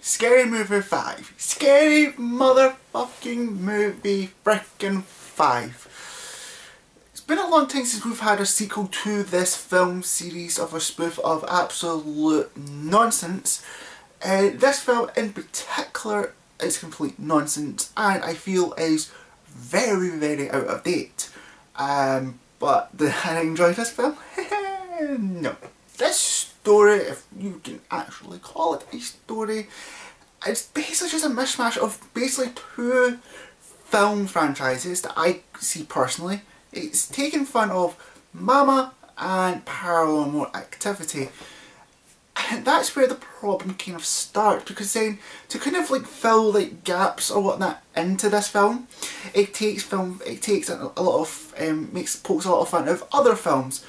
Scary Movie 5. Scary motherfucking movie frickin' 5. It's been a long time since we've had a sequel to this film series of a spoof of absolute nonsense. This film in particular is complete nonsense and I feel is very, very out of date. But did I enjoy this film? No. This story, if you can actually call it a story, it's basically just a mishmash of basically two film franchises that I see personally. It's taking fun of Mama and Paranormal Activity. And that's where the problem kind of starts, because then to kind of like fill like gaps or whatnot into this film, it takes a lot of pokes a lot of fun of other films.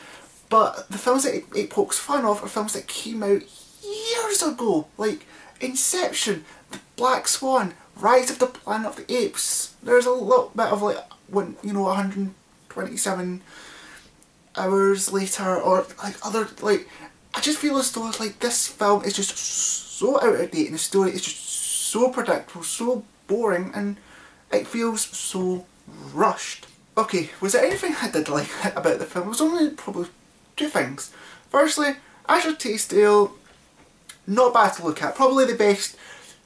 But the films that it pokes fun of are films that came out years ago, like Inception, The Black Swan, Rise of the Planet of the Apes. There's a little bit of like, 127 hours later, or like other, like, I just feel as though like this film is just so out of date and the story is just so predictable, so boring, and it feels so rushed. Okay, was there anything I did like about the film? It was only probably two things. Firstly, Ashley Tisdale, not bad to look at. Probably the best,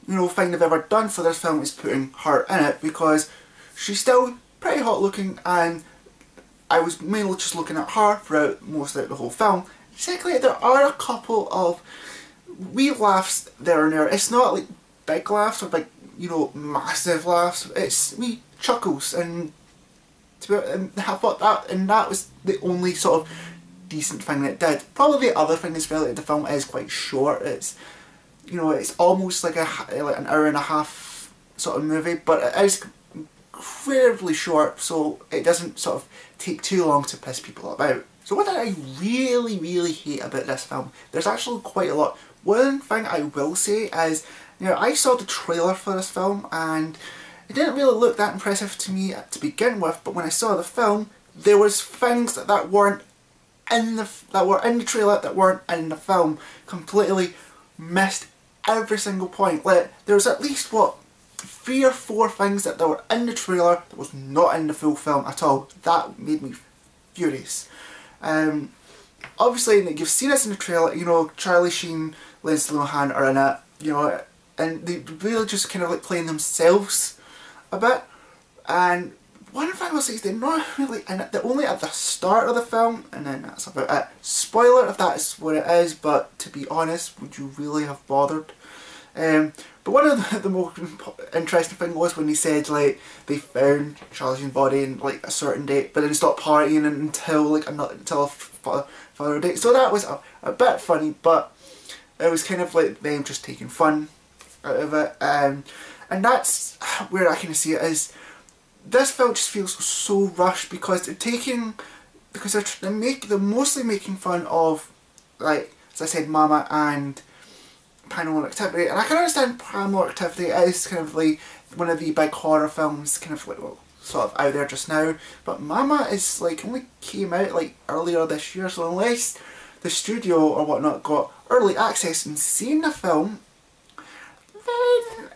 thing they've ever done for this film is putting her in it, because she's still pretty hot looking, and I was mainly just looking at her throughout the whole film. Secondly, there are a couple of wee laughs there and there. It's not like big laughs or big, massive laughs. It's wee chuckles, and I thought that was the only sort of decent thing that it did. Probably the other thing as well, the film is quite short. It's it's almost like an hour and a half sort of movie, but it is incredibly short, so it doesn't sort of take too long to piss people about. So what did I really, really hate about this film? There's actually quite a lot. One thing I will say is, I saw the trailer for this film and it didn't really look that impressive to me to begin with, but when I saw the film, there was things that weren't in the trailer that weren't in the film. Completely missed every single point. Like, there was at least, 3 or 4 things that were in the trailer that was not in the full film at all. That made me furious. Obviously, you've seen this in the trailer, Charlie Sheen, Lindsay Lohan are in it, and they really just kind of like playing themselves a bit. And one thing I will say is they're not really in it, they're only at the start of the film, and then that's about it. Spoiler if that is what it is, but to be honest, would you really have bothered? But one of the most interesting thing was when he said like they found Charlie Sheen's body in like a certain date, but then stopped partying until a further date. So that was a bit funny, but it was kind of like them just taking fun out of it, and that's where I kind of see it is. This film just feels so rushed because they're mostly making fun of, like, as I said, Mama and Paranormal Activity, and I can understand Paranormal Activity is kind of like one of the big horror films kind of like, sort of out there just now, but Mama is like only came out like earlier this year, so unless the studio or whatnot got early access and seen the film, then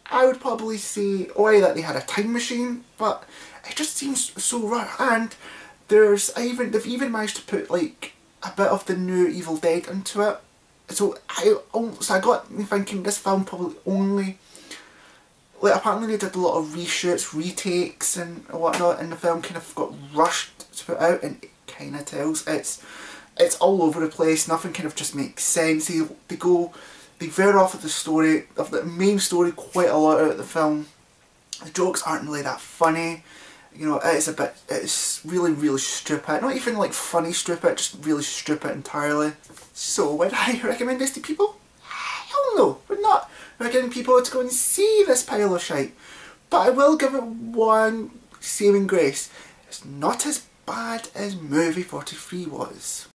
I would probably say, that they had a time machine, but it just seems so rushed. And they've even managed to put like a bit of the new Evil Dead into it. So I got me thinking this film probably only, like, apparently they did a lot of reshoots, retakes and whatnot, and the film kind of got rushed to put out, and it kind of tells. It's all over the place, nothing kind of just makes sense. They veer off of the main story quite a lot out of the film. The jokes aren't really that funny. It's really, really stupid. Not even like funny stupid, just really stupid entirely. So would I recommend this to people? Hell no, would not recommend people to go and see this pile of shite. But I will give it one saving grace. It's not as bad as movie 43 was.